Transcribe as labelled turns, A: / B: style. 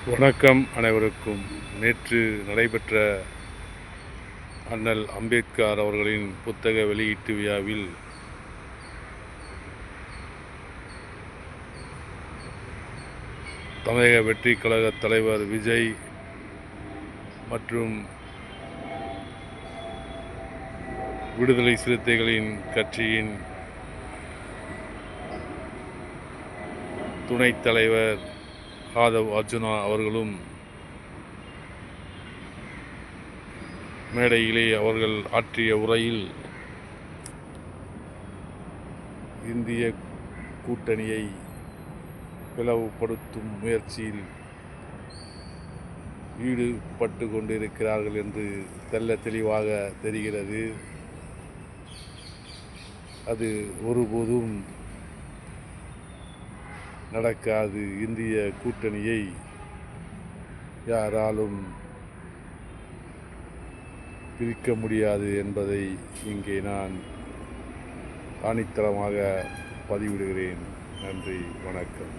A: வணக்கம் அனைவருக்கும். நேற்று நடைபெற்ற அண்ணல் அம்பேத்கர் அவர்களின் புத்தக வெளியீட்டு விழாவில் தமிழக வெற்றி கழக தலைவர் விஜய் மற்றும் விடுதலை சிறுத்தைகளின் கட்சியின் துணைத் தலைவர் ஆதவ் அர்ஜுனா அவர்களும் மேடையிலே அவர்கள் ஆற்றிய உரையில் இந்திய கூட்டணியை பிளவுபடுத்தும் முயற்சியில் ஈடுபட்டு கொண்டிருக்கிறார்கள் என்று தெள்ள தெளிவாக தெரிகிறது. அது ஒருபோதும் நடக்காது. இந்திய கூட்டணியை யாராலும் பிரிக்க முடியாது என்பதை இங்கே நான் ஆணித்தரமாக பதிவிடுகிறேன். நன்றி, வணக்கம்.